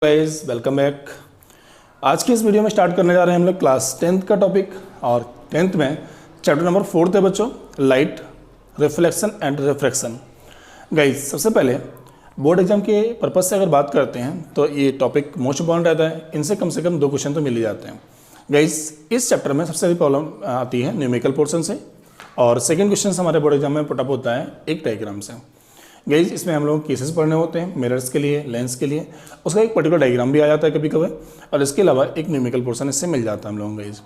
Guys welcome back. आज की इस वीडियो में स्टार्ट करने जा रहे हैं हम लोग क्लास 10th का टॉपिक और 10th में चैप्टर नंबर 4 है बच्चों, light, reflection and refraction. Guys सबसे पहले बोर्ड एग्जाम के पर्पज़ से अगर बात करते हैं तो ये टॉपिक मोस्ट इंपॉर्टेंट रहता है। इनसे कम से कम 2 क्वेश्चन तो मिल ही जाते हैं। गाइस इस चैप्टर में सबसे बड़ी प्रॉब्लम आती है न्यूमेरिकल पोर्शन से और सेकेंड क्वेश्चन हमारे बोर्ड एग्जाम में पुटअप होता है एक डायग्राम से। गाइज इसमें हम लोग केसेस पढ़ने होते हैं मिरर्स के लिए, लेंस के लिए, उसका एक पर्टिकुलर डायग्राम भी आ जाता है कभी कभी और इसके अलावा एक न्यूमेरिकल पोर्शन इससे मिल जाता है हम लोगों को। गाइज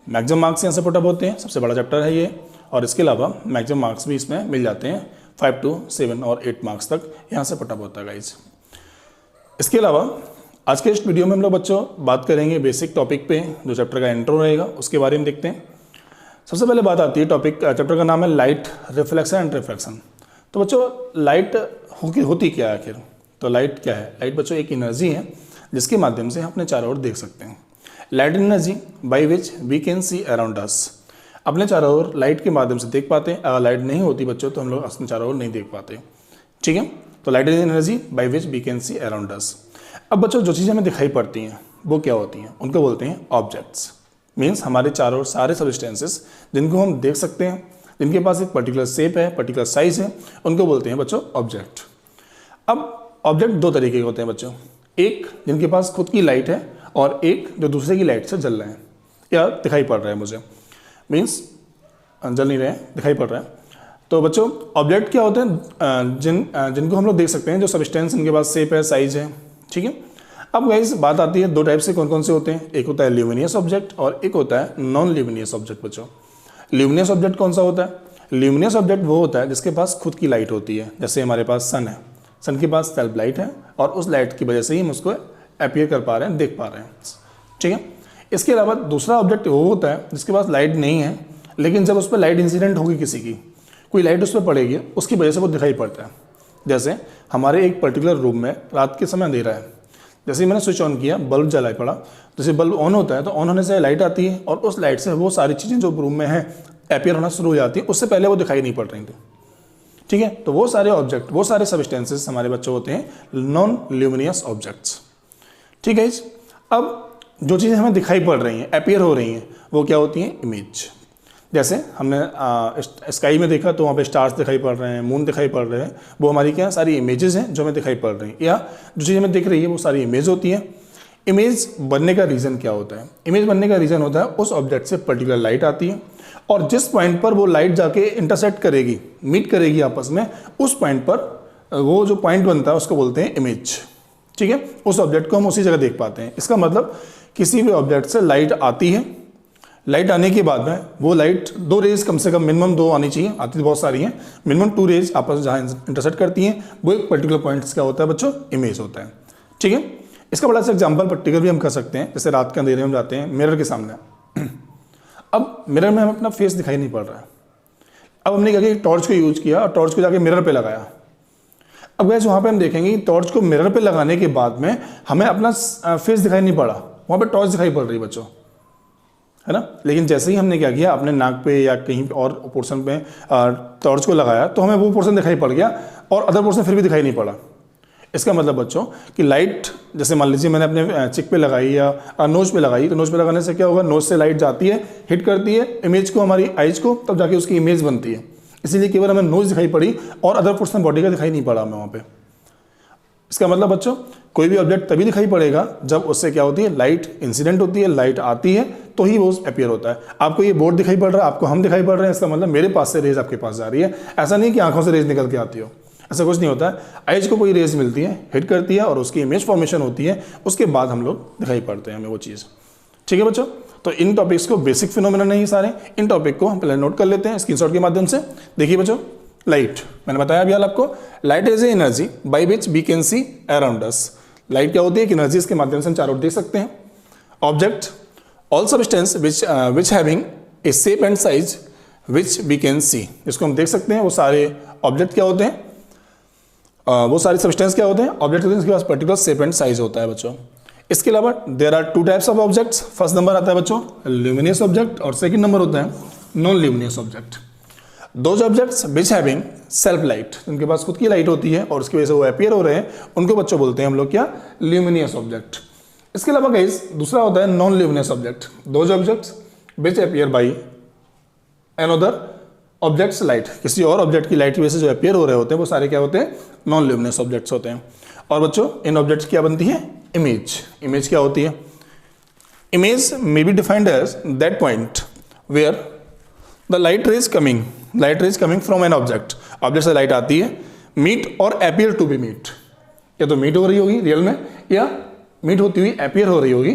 मैक्सिमम मार्क्स यहाँ से पुटअप होते हैं, सबसे बड़ा चैप्टर है ये और इसके अलावा मैक्सिमम मार्क्स भी इसमें मिल जाते हैं 5 to 7 और 8 मार्क्स तक यहाँ से पुटअप होता है। गाइज इसके अलावा आज के इस वीडियो में हम लोग बच्चों बात करेंगे बेसिक टॉपिक पे, जो चैप्टर का इंट्रो रहेगा उसके बारे में देखते हैं। सबसे पहले बात आती है टॉपिक, चैप्टर का नाम है लाइट, रिफ्लेक्शन एंड रिफ्रैक्शन। तो बच्चों लाइट होती क्या है आखिर? तो लाइट क्या है? लाइट बच्चों एक एनर्जी है जिसके माध्यम से हम अपने चारों ओर देख सकते हैं। Light energy by which we can see around us. अपने चारों ओर लाइट के माध्यम से देख पाते हैं। अगर लाइट नहीं होती बच्चों तो हम लोग अपने चारों ओर नहीं देख पाते। ठीक है, तो light energy by which we can see around us. अब बच्चों जो चीज़ें हमें दिखाई पड़ती हैं वो क्या होती हैं? उनको बोलते हैं ऑब्जेक्ट्स। मीन्स हमारे चारों ओर सारे सब्सटेंसेस जिनको हम देख सकते हैं, जिनके पास एक पर्टिकुलर शेप है, पर्टिकुलर साइज है, उनको बोलते हैं बच्चों ऑब्जेक्ट। अब ऑब्जेक्ट 2 तरीके के होते हैं बच्चों, एक जिनके पास खुद की लाइट है और एक जो दूसरे की लाइट से जल रहे हैं या दिखाई पड़ रहा है मुझे, मीन्स जल नहीं रहे हैं, दिखाई पड़ रहा है। तो बच्चों ऑब्जेक्ट क्या होते हैं? जिनको हम लोग देख सकते हैं, जो सब्सटेंस इनके पास शेप है, साइज है। ठीक है, अब गाइस बात आती है 2 टाइप से कौन कौन से होते हैं। एक होता है ल्यूमिनियस ऑब्जेक्ट और एक होता है नॉन ल्यूमिनियस ऑब्जेक्ट। बच्चों ल्यूमिनियस ऑब्जेक्ट कौन सा होता है? ल्यूमिनियस ऑब्जेक्ट वो होता है जिसके पास खुद की लाइट होती है। जैसे हमारे पास सन है, सन के पास सेल्फ लाइट है और उस लाइट की वजह से ही हम उसको अपीयर कर पा रहे हैं, देख पा रहे हैं। ठीक है, इसके अलावा दूसरा ऑब्जेक्ट वो होता है जिसके पास लाइट नहीं है, लेकिन जब उस पर लाइट इंसिडेंट होगी, किसी की कोई लाइट उस पर पड़ेगी, उसकी वजह से वो दिखाई पड़ता है। जैसे हमारे एक पर्टिकुलर रूम में रात के समय अंधेरा है, जैसे मैंने स्विच ऑन किया, बल्ब जला पड़ा, जैसे बल्ब ऑन होता है तो ऑन होने से लाइट आती है और उस लाइट से वो सारी चीज़ें जो रूम में है अपीयर होना शुरू हो जाती है, उससे पहले वो दिखाई नहीं पड़ रही थी। ठीक है, तो वो सारे ऑब्जेक्ट, वो सारे सब्सटेंसेस हमारे बच्चों होते हैं नॉन ल्यूमिनियस ऑब्जेक्ट्स। ठीक है, अब जो चीज़ें हमें दिखाई पड़ रही हैं, अपीयर हो रही हैं, वो क्या होती हैं? इमेज। जैसे हमने स्काई में देखा तो वहाँ पे स्टार्स दिखाई पड़ रहे हैं, मून दिखाई पड़ रहे हैं, वो हमारी क्या सारी इमेजेस हैं जो हमें दिखाई पड़ रही हैं, या जो चीज़ हमें दिख रही है वो सारी इमेज होती है। इमेज बनने का रीज़न क्या होता है? इमेज बनने का रीज़न होता है उस ऑब्जेक्ट से पर्टिकुलर लाइट आती है और जिस पॉइंट पर वो लाइट जाके इंटरसेक्ट करेगी, मीट करेगी आपस में, उस पॉइंट पर वो जो पॉइंट बनता है उसको बोलते हैं इमेज। ठीक है, उस ऑब्जेक्ट को हम उसी जगह देख पाते हैं। इसका मतलब किसी भी ऑब्जेक्ट से लाइट आती है, लाइट आने के बाद में वो लाइट 2 रेज, कम से कम मिनिमम 2 आनी चाहिए, आती तो बहुत सारी हैं, मिनिमम 2 रेज आपस में जहाँ इंटरसेक्ट करती हैं, वो एक पर्टिकुलर पॉइंट क्या होता है बच्चों? इमेज होता है। ठीक है, इसका बड़ा सा एग्जाम्पल पर्टिकुलर भी हम कर सकते हैं। जैसे रात के अंधेरे में जाते हैं मिरर के सामने, अब मिरर में हमें अपना फेस दिखाई नहीं पड़ रहा है। अब हमने क्या किया, टॉर्च को यूज किया और टॉर्च को जाके मिरर पे लगाया। अब गैस वहाँ पे हम देखेंगे टॉर्च को मिरर पे लगाने के बाद में हमें अपना फेस दिखाई नहीं पड़ा, वहाँ पे टॉर्च दिखाई पड़ रही है बच्चों, है ना। लेकिन जैसे ही हमने क्या किया, अपने नाक पे या कहीं और पोर्शन पे टॉर्च को लगाया तो हमें वो पोर्शन दिखाई पड़ गया और अदर पोर्शन फिर भी दिखाई नहीं पड़ा। इसका मतलब बच्चों कि लाइट, जैसे मान लीजिए मैंने अपने चिक पे लगाई या नोज पे लगाई, तो नोज पे लगाने से क्या होगा, नोज से लाइट जाती है, हिट करती है इमेज को, हमारी आइज को, तब जाके उसकी इमेज बनती है। इसीलिए केवल हमें नोज दिखाई पड़ी और अदर पोर्शन बॉडी का दिखाई नहीं पड़ा हमें वहाँ पे। इसका मतलब बच्चों कोई भी ऑब्जेक्ट तभी दिखाई पड़ेगा जब उससे क्या होती है, लाइट इंसिडेंट होती है, लाइट आती है तो ही वो अपीयर होता है। आपको ये बोर्ड दिखाई पड़ रहा है, आपको हम दिखाई पड़ रहे हैं, इसका मतलब मेरे पास से रेज आपके पास जा रही है। ऐसा नहीं कि आंखों से रेज निकल के आती हो, ऐसा कुछ नहीं होता है। आइज को कोई रेज मिलती है, हिट करती है और उसकी इमेज फॉर्मेशन होती है, उसके बाद हम लोग दिखाई पड़ते हैं हमें वो चीज़। ठीक है बच्चों, तो इन टॉपिक्स को बेसिक फिनोमेना नहीं सारे, इन टॉपिक को हम पहले नोट कर लेते हैं स्क्रीनशॉट के माध्यम से। देखिए बच्चों, लाइट मैंने बताया अभी आपको, light is a energy by which we can see around us. Light क्या होती है? कि एनर्जी इसके माध्यम से हम चारों ओर देख सकते हैं। Object all substance which having a shape and size which we can see, जिसको हम देख सकते हैं, वो सारे ऑब्जेक्ट क्या होते हैं? वो सारे सब्सटेंस क्या होते हैं? ऑब्जेक्ट होते हैं जिसके पास पर्टिकुलर शेप एंड साइज होता है बच्चों। इसके अलावा there are 2 types of objects. First number आता है बच्चों ल्यूमिनियस ऑब्जेक्ट और सेकंड नंबर होता है non luminous object. Those objects which having self light, उनके पास खुद की लाइट होती है और उसकी वजह से वो अपीयर हो रहे हैं, उनको बच्चों बोलते हैं हम लोग क्या, ल्यूमिनियस ऑब्जेक्ट। इसके अलावा गाइस दूसरा होता है non luminous object, those objects which appear by another objects light, किसी और ऑब्जेक्ट की लाइट की वजह से जो अपीयर हो रहे होते हैं वो सारे क्या होते हैं, नॉन ल्यूमिनियस ऑब्जेक्ट्स होते हैं। और बच्चों इन ऑब्जेक्ट्स क्या बनती है, इमेज। इमेज क्या होती है, image may be defined as that point where the light rays coming from an object, object से लाइट आती है, मीट और अपीयर टू बी मीट, या तो मीट हो रही होगी रियल में या मीट होती हुई अपीयर हो रही होगी,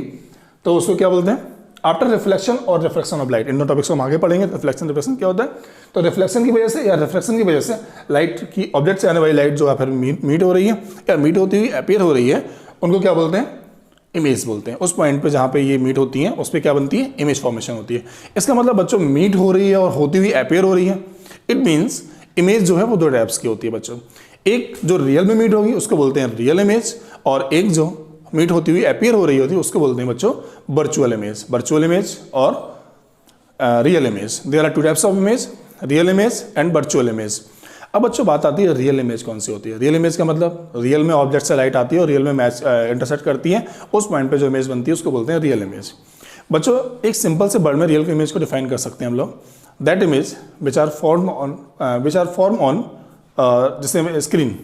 तो उसको क्या बोलते हैं, आफ्टर रिफ्लेक्शन और रिफ्लेक्शन ऑफ लाइट। इन दोनों टॉपिक्स को हम आगे पढ़ेंगे। रिफ्लेक्शन रिफ्लेक्शन क्या होता है, तो रिफ्लेक्शन की वजह से या रिफ्लेक्शन की वजह से लाइट की, ऑब्जेक्ट से आने वाली लाइट जो है फिर मीट हो रही है या मीट होती हुई अपीयर हो रही है, उनको क्या बोलते हैं, इमेज बोलते हैं। उस पॉइंट पे जहाँ पे ये मीट होती है उस पर क्या बनती है, इमेज फॉर्मेशन होती है। इसका मतलब बच्चों मीट हो रही है और होती हुई अपीयर हो रही है, इट मीन्स इमेज जो है वो दो टाइप्स की होती है बच्चों। एक जो रियल में मीट होगी उसको बोलते हैं रियल इमेज, और एक जो मीट होती हुई अपीयर हो रही होती है उसको बोलते हैं बच्चों वर्चुअल इमेज। वर्चुअल इमेज और real image, there are two types of image, real image and virtual image. अब बच्चों बात आती है रियल इमेज कौन सी होती है। रियल इमेज का मतलब रियल में ऑब्जेक्ट से लाइट आती है और रियल में मैच इंटरसेक्ट करती है, उस पॉइंट पे जो इमेज बनती है उसको बोलते हैं रियल इमेज। बच्चों एक सिंपल से वर्ड में रियल इमेज को डिफाइन कर सकते हैं हम लोग, that image which are form on जैसे screen,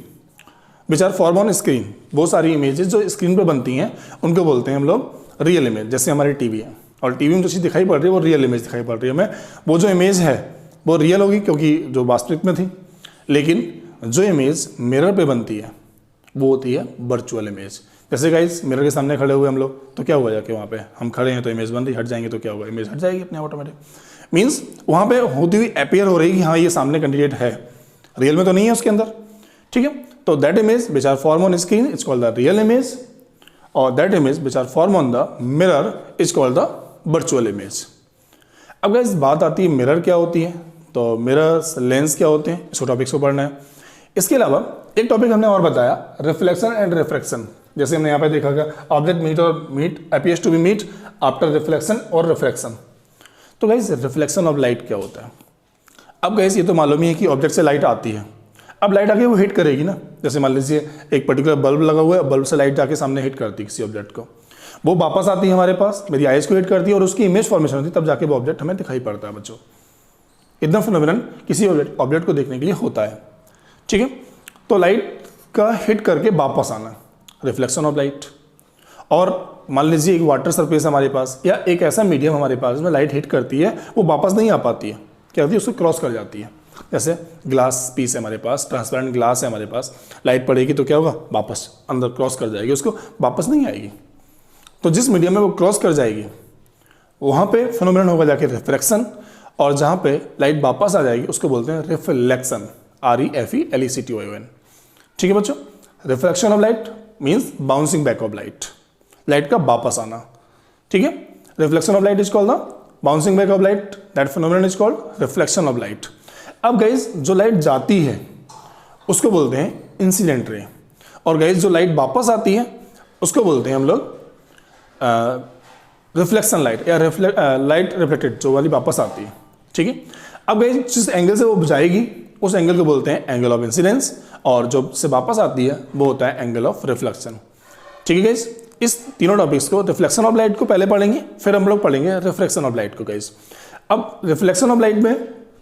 which are form on screen, वो सारी इमेजेस जो स्क्रीन पे बनती हैं उनको बोलते हैं हम लोग रियल इमेज। जैसे हमारी टीवी है और टीवी में जो चीज़ दिखाई पड़ रही है वो रियल इमेज दिखाई पड़ रही है हमें, वो जो इमेज है वो रियल होगी क्योंकि जो वास्तविक में थी, लेकिन जो इमेज मिरर पे बनती है वो होती है वर्चुअल इमेज। जैसे गाइस मिरर के सामने खड़े हुए हम लोग, तो क्या हुआ जाके वहाँ पे हम खड़े हैं तो इमेज बन रही, हट जाएंगे तो क्या होगा, इमेज हट जाएगी अपने ऑटोमेटिक। मीन्स वहाँ पे होती हुई अपीयर हो रही है कि हाँ ये सामने कैंडिडेट है, रियल में तो नहीं है उसके अंदर, ठीक है। तो that image which are form on screen is called the real image, और that image which are form on the mirror is called the virtual image. अब गाइस बात आती है मिरर क्या होती है, तो मिरर्स, लेंस क्या होते हैं, इसको टॉपिक्स को पढ़ना है। इसके अलावा एक टॉपिक हमने और बताया, रिफ्लेक्शन एंड रिफ्रैक्शन। जैसे हमने यहाँ पे देखा गया object meet appears to be meet after reflection और रिफ्रैक्शन। तो गाइस रिफ्लेक्शन ऑफ लाइट क्या होता है। अब गाइस ये तो मालूम ही है कि ऑब्जेक्ट से लाइट आती है, अब लाइट आके वो हिट करेगी ना। जैसे मान लीजिए एक पर्टिकुलर बल्ब लगा हुआ है, बल्ब से लाइट जाके सामने हिट करती है किसी ऑब्जेक्ट को, वो वापस आती है हमारे पास, मेरी आइज को हिट करती है और उसकी इमेज फॉर्मेशन होती है, तब जाके वो ऑब्जेक्ट हमें दिखाई पड़ता है बच्चों। इतना फिनोमिनन किसी ऑब्जेक्ट को देखने के लिए होता है, ठीक है। तो लाइट का हिट करके वापस आना, रिफ्लेक्शन ऑफ लाइट। और मान लीजिए एक वाटर सरफेस हमारे पास या एक ऐसा मीडियम हमारे पास जिसमें लाइट हिट करती है, वो वापस नहीं आ पाती है, क्या होती है, उसको क्रॉस कर जाती है। जैसे ग्लास पीस है हमारे पास, ट्रांसपेरेंट ग्लास है हमारे पास, लाइट पड़ेगी तो क्या होगा, वापस अंदर क्रॉस कर जाएगी, उसको वापस नहीं आएगी। तो जिस मीडियम में वो क्रॉस कर जाएगी वहाँ पे फिनोमिनन होगा जाके रिफ्रैक्शन, और जहाँ पे लाइट वापस आ जाएगी उसको बोलते हैं रिफ्लेक्शन, REFLECTION, ठीक है बच्चों। Reflection of light means bouncing back of light, light का वापस आना, ठीक है। Reflection of light is called the bouncing back of light, that phenomenon is called reflection of light. अब गाइज जो लाइट जाती है उसको बोलते हैं इंसिडेंट रे, और गाइज जो लाइट वापस आती है उसको बोलते हैं हम लोग रिफ्लेक्शन लाइट या लाइट रिफ्लेक्टेड, जो वाली वापस आती है, ठीक है। अब गाइज जिस एंगल से वो जाएगी उस एंगल को बोलते हैं एंगल ऑफ इंसिडेंस, और जो से वापस आती है वो होता है एंगल ऑफ रिफ्लेक्शन, ठीक है गाइज। इस तीनों टॉपिक्स को, रिफ्लेक्शन ऑफ लाइट को पहले पढ़ेंगे, फिर हम लोग पढ़ेंगे रिफ्लेक्शन ऑफ लाइट को गाइज। अब रिफ्लेक्शन ऑफ लाइट में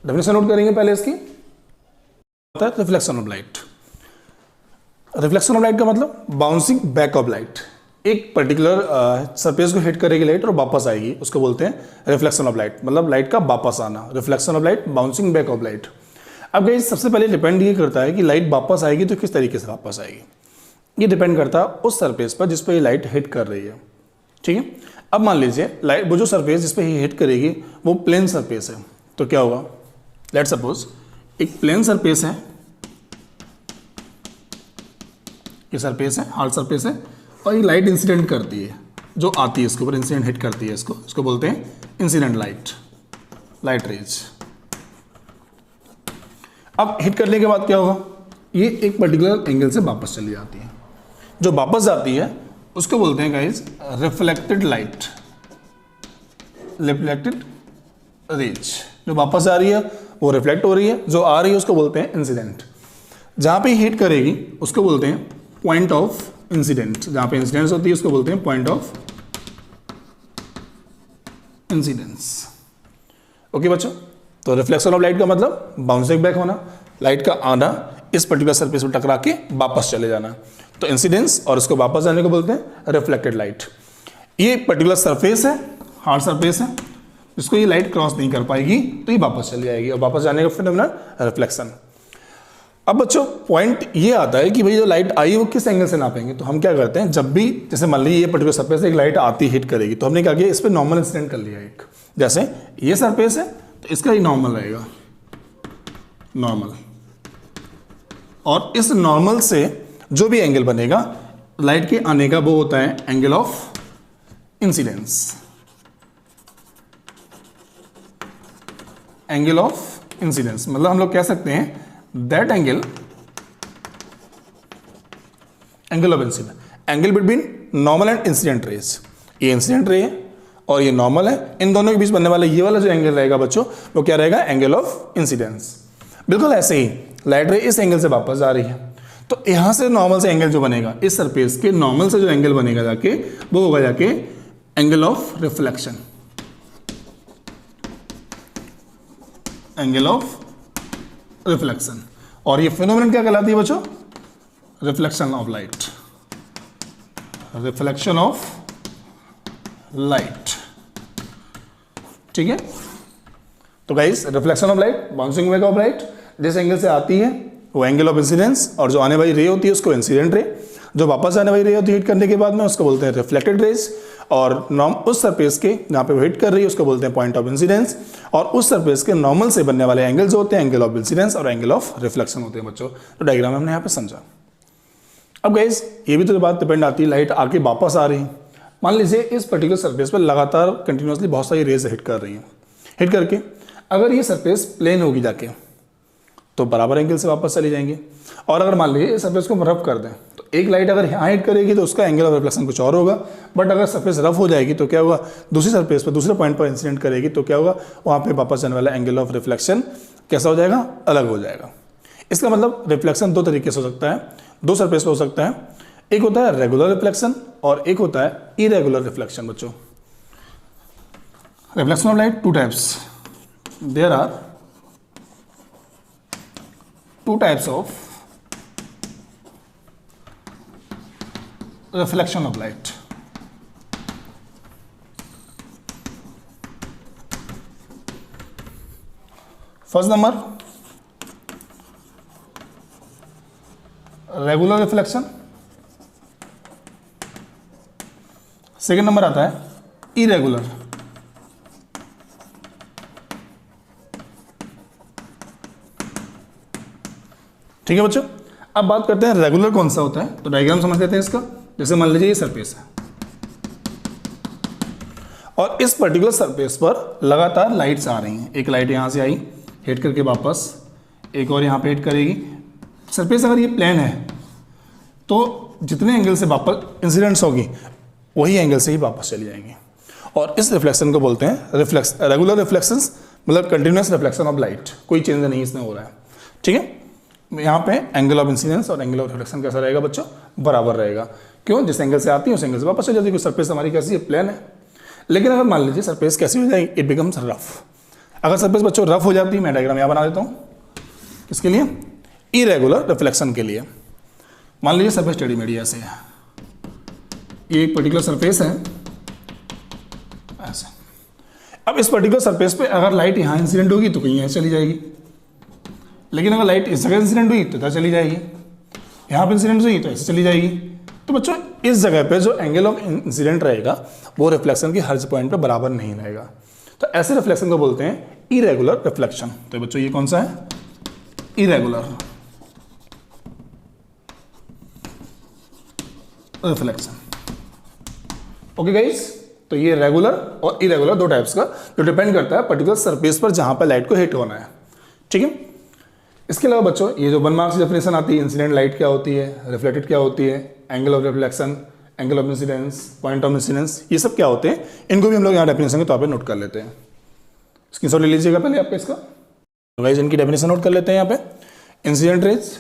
डेफिनेशन नोट करेंगे पहले इसकी, होता है reflection of light. Reflection of light का मतलब बाउंसिंग बैक ऑफ लाइट, एक पर्टिकुलर सरफेस को हिट करेगी लाइट और वापस आएगी, उसको बोलते हैं रिफ्लेक्शन ऑफ लाइट, मतलब लाइट का वापस आना, reflection of light, bouncing back of light. अब गाइस सबसे पहले डिपेंड ये करता है कि लाइट वापस आएगी तो किस तरीके से वापस आएगी, ये डिपेंड करता है उस सरफेस पर जिस पर ये लाइट हिट कर रही है, ठीक है। अब मान लीजिए लाइट, वो जो सरफेस जिस पर ये हिट करेगी वो प्लेन सरफेस है, तो क्या होगा, लेट सपोज एक प्लेन सरफेस है, ये सरफेस है, हार्ड सरफेस है, और ये लाइट इंसिडेंट करती है, जो आती है इसके ऊपर, इंसिडेंट हिट करती है इसको बोलते हैं इंसिडेंट लाइट, लाइट रेज। अब हिट करने के बाद क्या होगा, ये एक पर्टिकुलर एंगल से वापस चली जाती है, जो वापस जाती है उसको बोलते हैं guys reflected light, reflected raise. जो वापस आ रही है वो रिफ्लेक्ट हो रही है, जो आ रही है उसको बोलते हैं इंसिडेंट। जहाँ पे हिट करेगी उसको बोलते हैं पॉइंट ऑफ इंसिडेंट, जहाँ पे इंसिडेंस होती है उसको बोलते हैं पॉइंट ऑफ इंसिडेंस। ओके बच्चों, तो रिफ्लेक्शन ऑफ लाइट का मतलब बाउंसिंग बैक होना, लाइट का आना इस पर्टिकुलर सरफेस पर टकरा के वापस चले जाना, तो इंसिडेंस, और इसको वापस जाने को बोलते हैं रिफ्लेक्टेड लाइट। ये पर्टिकुलर सरफेस है, हार्ड सरफेस है, जिसको ये लाइट क्रॉस नहीं कर पाएगी तो ये वापस चली जाएगी, और वापस जाने का फिनोमेना रिफ्लेक्शन। अब बच्चों पॉइंट ये आता है कि भाई जो लाइट आई वो किस एंगल से नापेंगे। तो हम क्या करते हैं, जब भी जैसे मान लीजिए ये पर्टिकुलर सरफेस से एक लाइट आती हिट करेगी, तो हमने क्या किया, इस पर नॉर्मल इंसिडेंट कर लिया एक। जैसे ये सरफेस है तो इसका ही नॉर्मल रहेगा, नॉर्मल, और इस नॉर्मल से जो भी एंगल बनेगा लाइट के आने का वो होता है angle of incidence, angle of incidence. मतलब हम लोग कह सकते हैं that angle of incident, angle between normal and incident raise. ये इंसिडेंट रे है और ये नॉर्मल है, इन दोनों के बीच बनने वाला ये वाला जो एंगल रहेगा बच्चों, वो क्या रहेगा, एंगल ऑफ इंसिडेंस। बिल्कुल ऐसे ही लाइट रे इस एंगल से वापस जा रही है, तो यहां से नॉर्मल से एंगल जो बनेगा, इस सरफेस के नॉर्मल से जो एंगल बनेगा जाके, वो होगा जाके angle of reflection, angle of reflection. और ये फिनोमेनन क्या कहलाती है बच्चों, reflection of light, reflection of light. ठीक है, तो guys reflection of light, bouncing back of light, जिस एंगल से आती है वो एंगल ऑफ इंसिडेंस, और जो आने वाली रे होती है उसको इंसिडेंट रे, जो वापस आने वाली रे होती है हिट करने के बाद में उसको बोलते हैं रिफ्लेक्टेड रेज, और उस सरफेस के जहाँ पे वो हिट कर रही है उसको बोलते हैं पॉइंट ऑफ इंसिडेंस, और उस सरफेस के नॉर्मल से बनने वाले एंगल जो होते हैं एंगल ऑफ इंसिडेंस और एंगल ऑफ रिफ्लेक्शन होते हैं बच्चों। तो डायग्राम हमने यहाँ पे समझा। अब गाइस ये भी तो बात डिपेंड आती है, लाइट आके वापस आ रही है, मान लीजिए इस पर्टिकुलर सरफेस पर लगातार कंटिन्यूसली बहुत सारी रेज हिट कर रही हैं, हिट करके अगर ये सरफेस प्लेन होगी जाके तो बराबर एंगल से वापस चली जाएंगे, और अगर मान लीजिए इस सरफेस को हम रफ कर दें तो एक लाइट अगर यहाँ हिट करेगी तो उसका एंगल ऑफ रिफ्लेक्शन कुछ और होगा, बट अगर सरफेस रफ हो जाएगी तो क्या होगा, दूसरी सरफेस पर दूसरे पॉइंट पर इंसिडेंट करेगी तो क्या होगा, वहाँ पे वापस जाने वाला एंगल ऑफ रिफ्लेक्शन कैसा हो जाएगा, अलग हो जाएगा। इसका मतलब रिफ्लेक्शन दो तरीके से हो सकता है, दो सरफेस पर हो सकता है, एक होता है रेगुलर रिफ्लेक्शन और एक होता है इरेगुलर रिफ्लेक्शन। बच्चों reflection of light two types, there are two types of reflection of light. First number regular reflection, second number आता है irregular। ठीक है बच्चों, अब बात करते हैं रेगुलर कौन सा होता है। तो डायग्राम समझ लेते हैं इसका। जैसे मान लीजिए ये सरफेस है और इस पर्टिकुलर सरफेस पर लगातार लाइट्स आ रही हैं, एक लाइट यहाँ से आई हिट करके वापस, एक और यहाँ पे हिट करेगी। सरफेस अगर ये प्लेन है तो जितने एंगल से वापस इंसिडेंट्स होगी वही एंगल से ही वापस चली जाएंगी, और इस रिफ्लेक्शन को बोलते हैं रेगुलर रिफ्लेक्शंस, मतलब कंटिन्यूस रिफ्लेक्शन ऑफ लाइट, कोई चेंज नहीं इसमें हो रहा है। ठीक है, यहाँ पे एंगल ऑफ इंसिडेंस और एंगल ऑफ रिफ्लेक्शन कैसा रहेगा बच्चों, बराबर रहेगा। क्यों, जिस एंगल से आती है उस एंगल से वापस चली जाती है। सरफेस हमारी कैसी है, प्लेन है। लेकिन अगर मान लीजिए सरफेस कैसी हो जाएगी, इट बिकम्स रफ। अगर सरफेस बच्चों रफ हो जाती है, मैं डायग्राम यहाँ बना देता हूँ किसके लिए, इरेगुलर रिफ्लेक्शन के लिए। मान लीजिए सरफेस टेढ़ी मेढ़ी ऐसे है, ये एक पर्टिकुलर सरफेस है ऐसे। अब इस पर्टिकुलर सरफेस पे अगर लाइट यहाँ इंसिडेंट होगी तो कहीं यहाँ चली जाएगी, लेकिन अगर लाइट इस जगह इंसिडेंट हुई तो इधर चली जाएगी, यहाँ पे इंसिडेंट हुई तो ऐसे चली जाएगी। तो बच्चों इस जगह पे जो एंगल ऑफ इंसिडेंट रहेगा वो रिफ्लेक्शन के हर पॉइंट पे बराबर नहीं रहेगा, तो ऐसे रिफ्लेक्शन को बोलते हैं इरेगुलर रिफ्लेक्शन। तो बच्चों ये कौन सा है, इरेगुलर रिफ्लेक्शन। ओके गाइस, तो ये रेगुलर और इरेगुलर दो टाइप्स का, जो डिपेंड करता है पर्टिकुलर सरफेस पर जहां पर लाइट को हिट होना है। ठीक है, इसके अलावा बच्चों ये जो 1 मार्क्स डेफिनेशन आती है, इंसिडेंट लाइट क्या होती है, रिफ्लेक्टेड क्या होती है, angle of reflection, angle of incidence, point of incidence, ये सब क्या होते हैं, इनको भी हम लोग यहाँ डेफिनेशन के तौर पर नोट कर लेते हैं। स्क्रीनशॉट ले लीजिएगा पहले आपका इसका। गाइस इनकी डेफिनेशन नोट कर लेते हैं यहाँ पे। इंसिडेंट रेज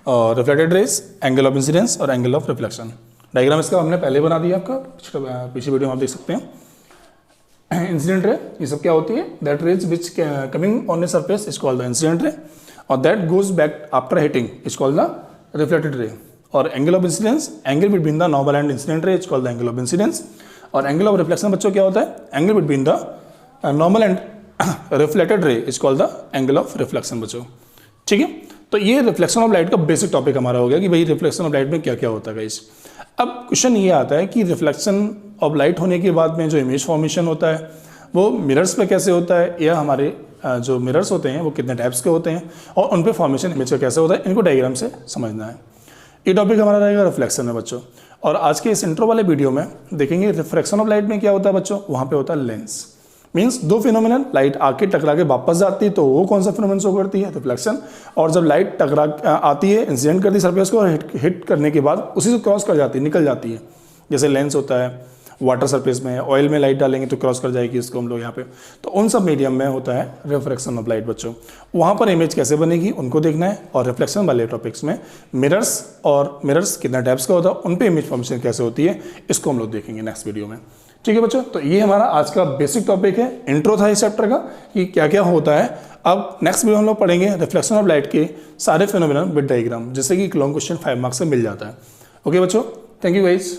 और reflected raise, angle of incidence और एंगल ऑफ रिफ्लेक्शन। डायग्राम इसका हमने पहले बना दिया, आपका पीछे वीडियो में आप देख सकते हैं। इंसिडेंट रे ये सब क्या होती है, that rays which coming on a surface is called the incident ray, और that goes back after hitting is called the reflected ray. और angle of incidence, angle between the normal and incident ray is called the angle of incidence. और angle of reflection बच्चों क्या होता है, angle between the normal and reflected ray is called the angle of reflection बच्चों। ठीक है, तो ये रिफ्लेक्शन ऑफ लाइट का बेसिक टॉपिक हमारा हो गया कि भाई रिफ्लेक्शन ऑफ लाइट में क्या क्या होता है गाइस। अब क्वेश्चन ये आता है कि रिफ्लेक्शन ऑफ लाइट होने के बाद में जो इमेज फॉर्मेशन होता है वो मिरर्स पे कैसे होता है, या हमारे जो मिरर्स होते हैं वो कितने टाइप्स के होते हैं और उन पे फॉर्मेशन इमेज का कैसे होता है, इनको डायग्राम से समझना है। ये टॉपिक हमारा रहेगा रिफ्लेक्शन में बच्चों। और आज के इस इंट्रो वाले वीडियो में देखेंगे रिफ्रैक्शन ऑफ लाइट में क्या होता है बच्चों। वहाँ पे होता है लेंस, मीन्स दो फिनोमिनल, लाइट आके टकरा के वापस जाती है तो वो कौन सा फिनोमिनल शो करती है, रिफ्लेक्शन। और जब लाइट टकरा आती है, इंसिडेंट करती है सरफेस को, हिट करने के बाद उसी से क्रॉस कर जाती है, निकल जाती है। जैसे लेंस होता है वाटर सरफेस में, ऑयल में लाइट डालेंगे तो क्रॉस कर जाएगी इसको हम लोग यहाँ पे। तो उन सब मीडियम में होता है रिफ्रैक्शन ऑफ लाइट बच्चों। वहाँ पर इमेज कैसे बनेगी उनको देखना है। और रिफ्लेक्शन वाले टॉपिक्स में मिरर्स और मिरर्स कितना टाइप्स का होता है, उन पे इमेज फॉर्मेशन कैसे होती है, इसको हम लोग देखेंगे नेक्स्ट वीडियो में। ठीक है बच्चों, तो ये हमारा आज का बेसिक टॉपिक है, इंट्रो था इस चैप्टर का कि क्या क्या होता है। अब नेक्स्ट वीडियो हम लोग पढ़ेंगे रिफ्लेक्शन ऑफ लाइट के सारे फिनोमिना विद डायग्राम, जैसे कि लॉन्ग क्वेश्चन 5 मार्क्स से मिल जाता है। ओके बच्चों, थैंक यू गाइस।